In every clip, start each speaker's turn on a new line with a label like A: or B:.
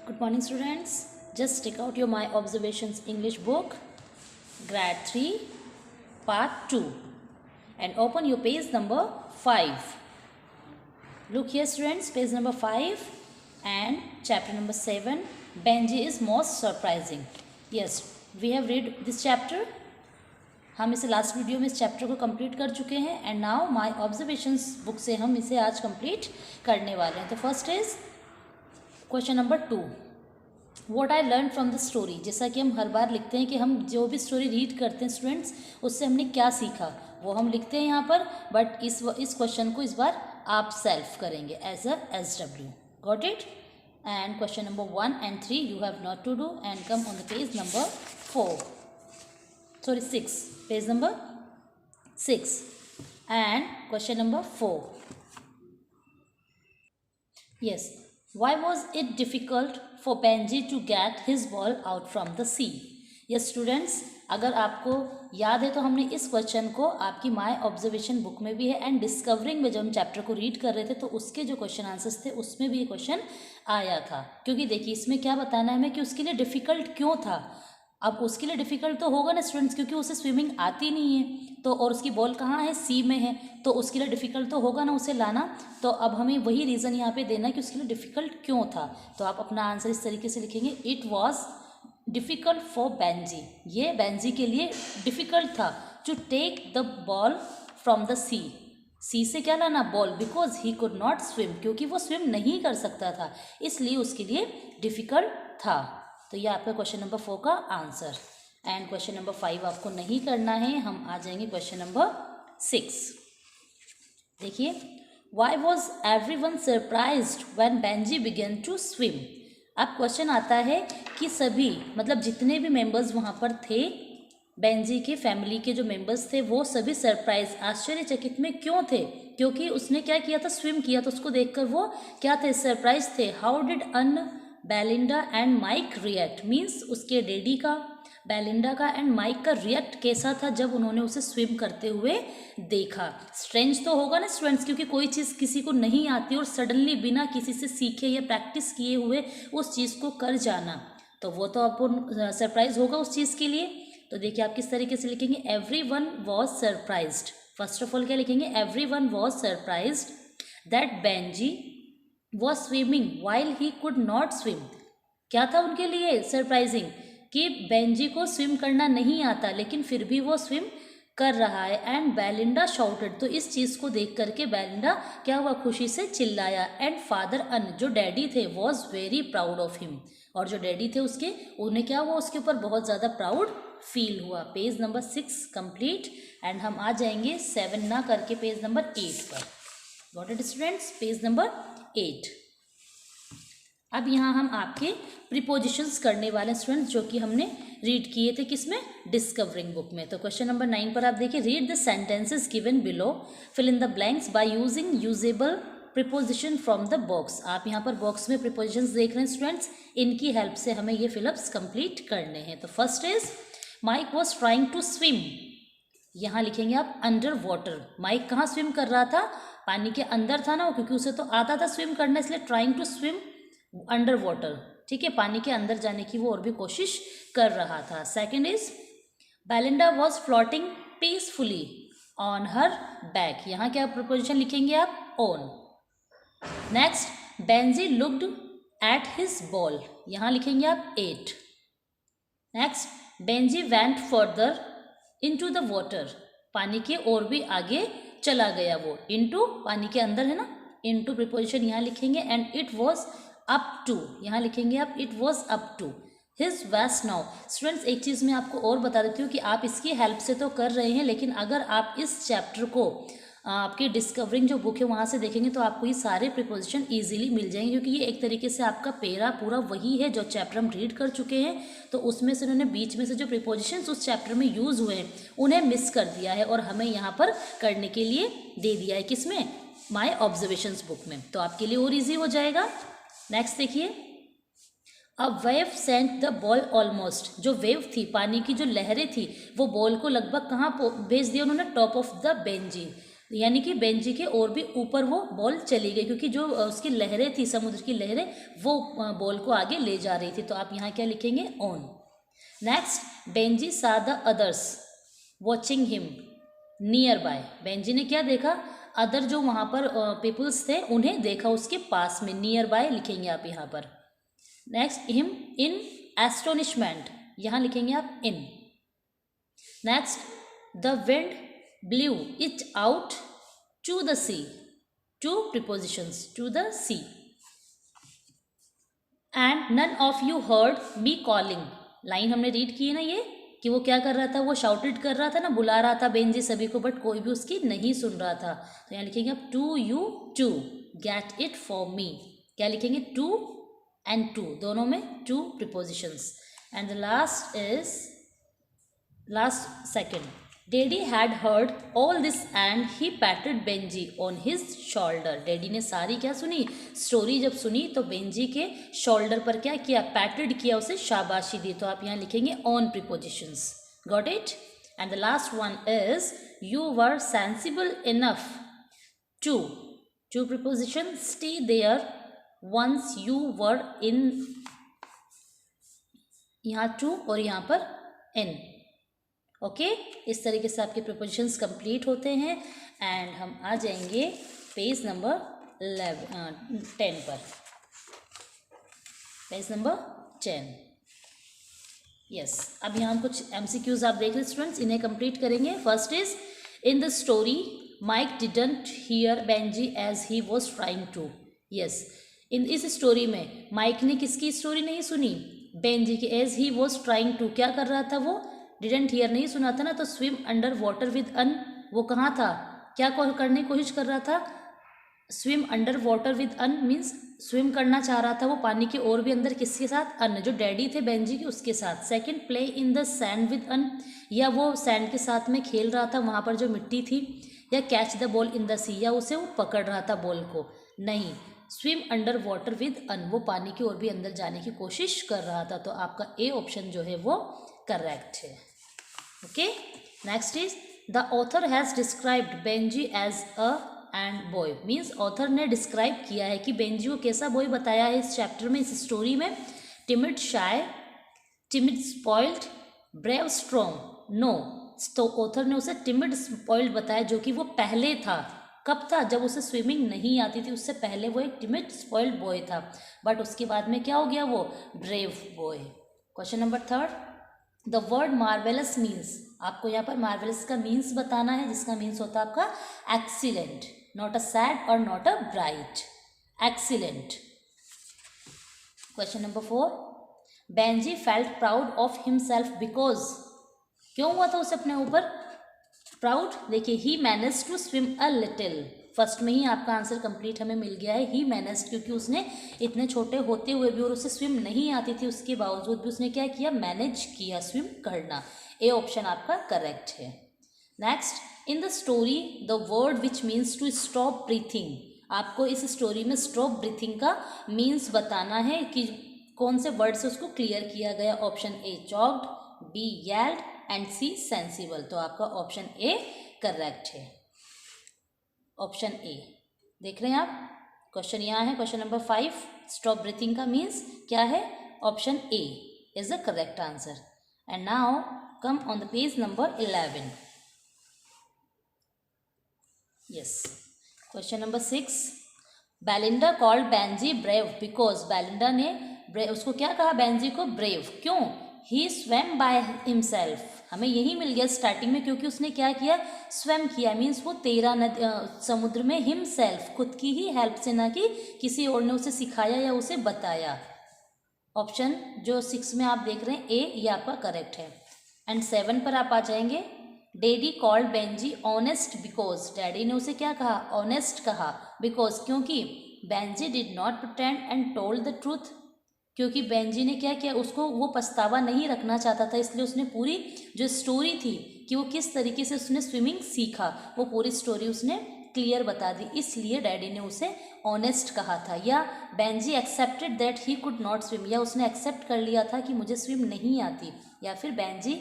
A: Good morning, students. Just take out your My Observations English book, Grade 3, Part 2, and open your page number 5. Look here, students, page number 5 and chapter number 7. Benji is most surprising. Yes, we have read this chapter. हम इसे last video में इस chapter को complete कर चुके हैं and now my observations book से हम इसे आज कंप्लीट करने वाले हैं. तो first is question number 2. What I learn from the story. जैसा कि हम हर बार लिखते हैं कि हम जो भी स्टोरी रीड करते हैं स्टूडेंट्स, उससे हमने क्या सीखा वो हम लिखते हैं यहाँ पर, बट इस क्वेश्चन को इस बार आप सेल्फ करेंगे as a SW. Got it. And question number 1 and 3 you have not to do and come on the page number 6, page number 6 and question number 4. Yes, why was it difficult for Benji to get his ball out from the sea? Yes students, अगर आपको याद है तो हमने इस question को आपकी my observation book में भी है एंड डिस्कवरिंग में जब हम चैप्टर को रीड कर रहे थे तो उसके जो क्वेश्चन आंसर्स थे उसमें भी ये क्वेश्चन आया था. क्योंकि देखिए इसमें क्या बताना है हमें कि उसके लिए डिफ़िकल्ट क्यों था. अब उसके लिए डिफ़िकल्ट तो होगा ना स्टूडेंट्स, क्योंकि उसे स्विमिंग आती नहीं है तो, और उसकी बॉल कहाँ है, सी में है, तो उसके लिए डिफ़िकल्ट तो होगा ना उसे लाना. तो अब हमें वही रीज़न यहाँ पे देना कि उसके लिए डिफ़िकल्ट क्यों था. तो आप अपना आंसर इस तरीके से लिखेंगे, it was difficult for Benji. ये बेंजी के लिए डिफ़िकल्ट था to take the ball from the sea. Sea से क्या लाना, ball, because he could not swim, क्योंकि वो स्विम नहीं कर सकता था, इसलिए उसके लिए डिफ़िकल्ट था. तो ये आपका क्वेश्चन नंबर 4 का आंसर. एंड क्वेश्चन नंबर 5 आपको नहीं करना है, हम आ जाएंगे क्वेश्चन नंबर 6. देखिए, why was everyone surprised when Benjy began to swim. अब क्वेश्चन आता है कि सभी, मतलब जितने भी मेंबर्स वहाँ पर थे, बेंजी के फैमिली के जो मेंबर्स थे वो सभी सरप्राइज, आश्चर्यचकित में क्यों थे, क्योंकि उसने क्या किया था, स्विम किया. तो उसको देखकर वो क्या थे, सरप्राइज थे. How did Belinda and Mike react, means उसके डैडी का, बेलिंडा का एंड माइक का रिएक्ट कैसा था जब उन्होंने उसे स्विम करते हुए देखा. स्ट्रेंज तो होगा ना स्टूडेंट्स, क्योंकि कोई चीज़ किसी को नहीं आती और सडनली बिना किसी से सीखे या प्रैक्टिस किए हुए उस चीज़ को कर जाना, तो वो तो आपको सरप्राइज होगा उस चीज़ के लिए. तो देखिए आप किस तरीके से लिखेंगे, every one was surprised. First of all क्या लिखेंगे, every one was surprised that Benji was swimming while he could not swim. क्या था उनके लिए सरप्राइजिंग, कि बेंजी को स्विम करना नहीं आता लेकिन फिर भी वो स्विम कर रहा है. एंड बेलिंडा शाउटेड, तो इस चीज़ को देख करके बेलिंडा क्या हुआ, खुशी से चिल्लाया. एंड फादर अन, जो डैडी थे, was very proud of him, और जो डैडी थे उसके, उन्हें क्या हुआ, उसके ऊपर बहुत ज़्यादा प्राउड फील हुआ. Page number 6 complete. एंड हम आ जाएंगे 7 ना करके पेज नंबर 8 पर. Got it students, page number 8. अब यहाँ हम आपके प्रीपोजिशंस करने वाले स्टूडेंट्स, जो कि हमने रीड किए थे किसमें, डिस्कवरिंग बुक में. तो क्वेश्चन नंबर 9 पर आप देखिए, read the sentences given below, fill in the blanks by using usable preposition from the box. आप यहाँ पर बॉक्स में प्रीपोजिशंस देख रहे हैं स्टूडेंट्स, इनकी हेल्प से हमें ये फिलअप्स कंप्लीट करने हैं. तो first is, Mike was trying to swim. यहाँ लिखेंगे आप अंडर वाटर. माइक कहाँ स्विम कर रहा था, पानी के अंदर था ना वो, क्योंकि उसे तो आता था स्विम करना, इसलिए trying to swim under water. ठीक है, पानी के अंदर जाने की वो और भी कोशिश कर रहा था. Second is, Belinda was floating peacefully on her back. यहाँ क्या प्रपोजिशन लिखेंगे आप, on. Next, Benji looked at his ball. यहाँ लिखेंगे आप 8. Next, Benji went further into the water. पानी के और भी आगे चला गया वो. इनटू पानी के अंदर है ना, इनटू प्रीपोजिशन यहाँ लिखेंगे. And it was up to, यहाँ लिखेंगे आप it was up to his waist now. Students एक चीज़ मैं आपको और बता देती हूँ कि आप इसकी हेल्प से तो कर रहे हैं, लेकिन अगर आप इस चैप्टर को आपकी डिस्कवरिंग जो बुक है वहाँ से देखेंगे तो आपको ये सारे प्रीपोजिशन इजीली मिल जाएंगे, क्योंकि ये एक तरीके से आपका पेरा पूरा वही है जो चैप्टर हम रीड कर चुके हैं. तो उसमें से उन्होंने बीच में से जो प्रीपोजिशंस उस चैप्टर में यूज़ हुए हैं उन्हें मिस कर दिया है और हमें यहाँ पर करने के लिए दे दिया है, किसमें, माय ऑब्जर्वेशंस बुक में. तो आपके लिए और ईजी हो जाएगा. नेक्स्ट देखिए, a wave sent the ball almost. जो वेव थी, पानी की जो लहरें थी, वो बॉल को लगभग कहाँ भेज दिया उन्होंने, टॉप ऑफ द बेंजी. यानी कि बेंजी के और भी ऊपर वो बॉल चली गई, क्योंकि जो उसकी लहरें थी, समुद्र की लहरें, वो बॉल को आगे ले जा रही थी। तो आप यहाँ क्या लिखेंगे? ऑन। नेक्स्ट, बेंजी सा the others watching him near by. Benji ने क्या देखा? अदर जो वहाँ पर पीपल्स थे उन्हें देखा उसके पास में, नियर बाय लिखेंगे आप यहाँ पर। नेक्स्ट, हिम इन एस्टोनिशमेंट, यहाँ लिखेंगे आप in. Next, the wind blew it out to the sea, to prepositions, to the sea. And none of you heard me calling, line हमने रीड की है ना ये, कि वो क्या कर रहा था? वो शाउटेड कर रहा था ना, बुला रहा था बेंजी सभी को, बट कोई भी उसकी नहीं सुन रहा था। तो यहाँ लिखेंगे आप to you to get it for me. क्या लिखेंगे? टू एंड टू, दोनों में to prepositions. And the last is last second, daddy had heard all this and he patted Benjy on his shoulder. Daddy ने सारी क्या सुनी? Story जब सुनी तो बेंजी के शोल्डर पर क्या किया? पैटेड किया, उसे शाबाशी दी। तो आप यहाँ लिखेंगे on prepositions. Got it? And the last one is you were sensible enough to, to preposition, stay there once you were in, यहाँ टू और यहाँ पर इन। ओके, इस तरीके से आपके प्रीपोजिशंस कंप्लीट होते हैं। एंड हम आ जाएंगे पेज नंबर 10 पर। Page number 10, yes. अब यहाँ कुछ MCQs आप देख रहे स्टूडेंट्स, इन्हें कंप्लीट करेंगे। First is, in the story Mike didn't hear Benjy as he was trying to. Yes, इस स्टोरी में माइक ने किसकी स्टोरी नहीं सुनी? बेंजी की। As he was trying to, क्या कर रहा था वो? डिडेंट हियर नहीं सुना था ना, तो swim under water with him, वो कहाँ था? क्या करने की कोशिश कर रहा था? Swim under water with an means swim करना चाह रहा था वो पानी के और भी अंदर, किसके साथ? अन, जो डैडी थे बेंजी के, उसके साथ। Second, play in the sand with him, या वो सैंड के साथ में खेल रहा था वहाँ पर जो मिट्टी थी। या catch the ball in the sea, या उसे वो पकड़ रहा था बॉल को। नहीं, swim under water with him, वो पानी के और भी अंदर जाने की कोशिश कर रहा था। तो आपका ए ऑप्शन जो है वो करेक्ट है। Okay, next is, the author has described Benjy as a and boy, means author ने डिस्क्राइब किया है कि बेंजी को कैसा बॉय बताया है इस चैप्टर में, इस स्टोरी में। Timid shy, timid spoiled, brave strong. No, तो ऑथर ने उसे टिमिड स्पॉइल्ड बताया, जो कि वो पहले था। कब था? जब उसे स्विमिंग नहीं आती थी, उससे पहले वो एक टिमिड स्पॉइल्ड बॉय था। बट उसके बाद में क्या हो गया? वो brave boy. Question number 3, the word marvellous means, आपको यहाँ पर मार्वेलस का मीन्स बताना है, जिसका मीन्स होता है आपका excellent, not a sad or not a bright, excellent. Question number 4, Benji felt proud of himself because, क्यों हुआ था उसे अपने ऊपर प्राउड? देखिए, he managed to swim a little, first में ही आपका आंसर कंप्लीट हमें मिल गया है। ही मैनेज्ड, क्योंकि उसने इतने छोटे होते हुए भी और उसे स्विम नहीं आती थी, उसके बावजूद भी उसने क्या किया? मैनेज किया स्विम करना। ए ऑप्शन आपका करेक्ट है। Next, in the story the word which means to stop breathing, आपको इस स्टोरी में स्टॉप ब्रीथिंग का मीन्स बताना है कि कौन से वर्ड से उसको क्लियर किया गया। Option A choked, B yelled and C sensible. तो आपका ऑप्शन ए करेक्ट है। ऑप्शन ए देख रहे हैं आप, क्वेश्चन यहाँ है क्वेश्चन नंबर 5, स्टॉप ब्रीथिंग का मीन्स क्या है? Option A is the correct answer. And now come on the page number 11। Yes, question number 6, Belinda called Benjy brave because, Belinda ने उसको क्या कहा? बेंजी को ब्रेव, क्यों? ही स्वेम बाय हिमसेल्फ, हमें यही मिल गया स्टार्टिंग में, क्योंकि उसने क्या किया? स्वेम किया, मीन्स वो तैरा समुद्र में हिमसेल्फ, खुद की ही हेल्प से, ना कि किसी और ने उसे सिखाया या उसे बताया। ऑप्शन जो 6 में आप देख रहे हैं ए, ये आपका करेक्ट है। एंड 7 पर आप आ जाएंगे, daddy called Benji honest because, daddy ने उसे क्या कहा? ऑनेस्ट कहा। बिकॉज, क्योंकि Benji did not pretend and told the truth, क्योंकि बेंजी ने क्या किया? उसको वो पछतावा नहीं रखना चाहता था, इसलिए उसने पूरी जो स्टोरी थी कि वो किस तरीके से उसने स्विमिंग सीखा, वो पूरी स्टोरी उसने क्लियर बता दी, इसलिए डैडी ने उसे ऑनेस्ट कहा था। या Benji accepted that he could not swim, या उसने एक्सेप्ट कर लिया था कि मुझे स्विम नहीं आती। या फिर Benjy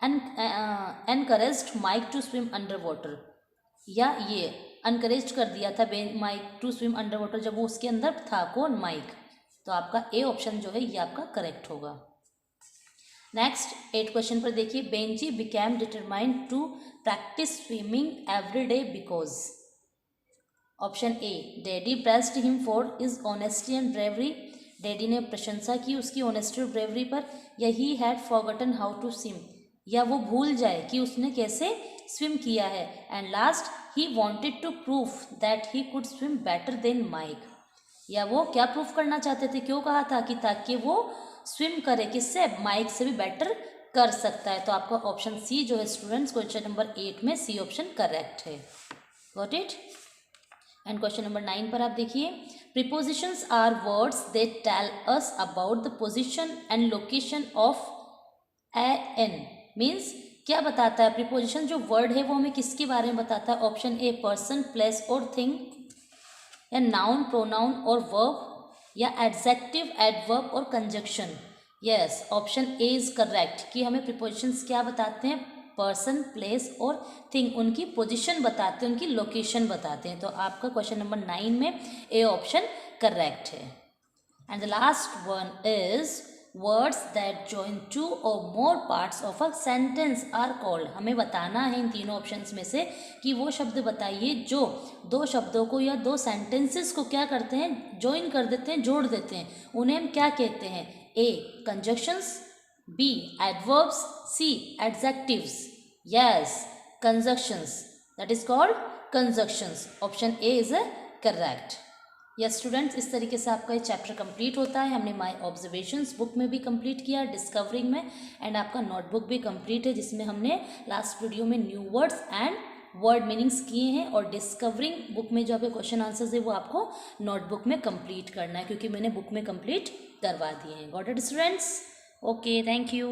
A: encouraged Mike to swim under water, या ये अनकरेज कर दिया था Mike to swim under water जब वो उसके अंदर था, कौन, माइक। तो आपका ए ऑप्शन जो है ये आपका करेक्ट होगा। नेक्स्ट 8 क्वेश्चन पर देखिए, Benjy became determined to practise swimming every day because. Option A, daddy praised him for his honesty and bravery, daddy ने प्रशंसा की उसकी ऑनेस्टी और ब्रेवरी पर, या he had forgotten how to swim, या वो भूल जाए कि उसने कैसे स्विम किया है, and last he wanted to prove that he could swim better than Mike, या वो क्या प्रूफ करना चाहते थे, क्यों कहा था कि ताकि वो स्विम करे किससे, माइक से भी बेटर कर सकता है। तो आपका ऑप्शन सी जो है स्टूडेंट्स क्वेश्चन नंबर 8 में सी ऑप्शन करेक्ट है। Got it. And question number 9 पर आप देखिए, prepositions are words that tell us about the position and location of an, means क्या बताता है प्रीपोजिशन, जो वर्ड है वो हमें किसके बारे में बताता है। ऑप्शन ए, पर्सन, प्लेस और थिंग, या नाउन, प्रोनाउन और वर्ब, या एडजेक्टिव, एडवर्ब और conjunction. Yes, option A is correct कि हमें प्रीपोजिशंस क्या बताते हैं, पर्सन, प्लेस और थिंग, उनकी पोजीशन बताते हैं, उनकी लोकेशन बताते हैं। तो आपका क्वेश्चन नंबर 9 में ए ऑप्शन करेक्ट है। And the last one is words that join two or more parts of a sentence are called. हमें बताना है इन तीनों ऑप्शंस में से कि वो शब्द बताइए जो दो शब्दों को या दो सेंटेंसेस को क्या करते हैं, जॉइन कर देते हैं, जोड़ देते हैं, उन्हें हम क्या कहते हैं। A, conjunctions, B, adverbs, C, adjectives. Yes, conjunctions, that is called conjunctions. Option A is correct. Yes students, इस तरीके से आपका ये चैप्टर कंप्लीट होता है। हमने माय ऑब्जर्वेशंस बुक में भी कंप्लीट किया, डिस्कवरिंग में, एंड आपका नोटबुक भी कंप्लीट है जिसमें हमने लास्ट वीडियो में new words and word meanings किए हैं, और डिस्कवरिंग बुक में जो आपके क्वेश्चन आंसर्स है वो आपको नोटबुक में कंप्लीट करना है, क्योंकि मैंने बुक में कंप्लीट करवा दिए हैं। Got it students? Okay, thank you.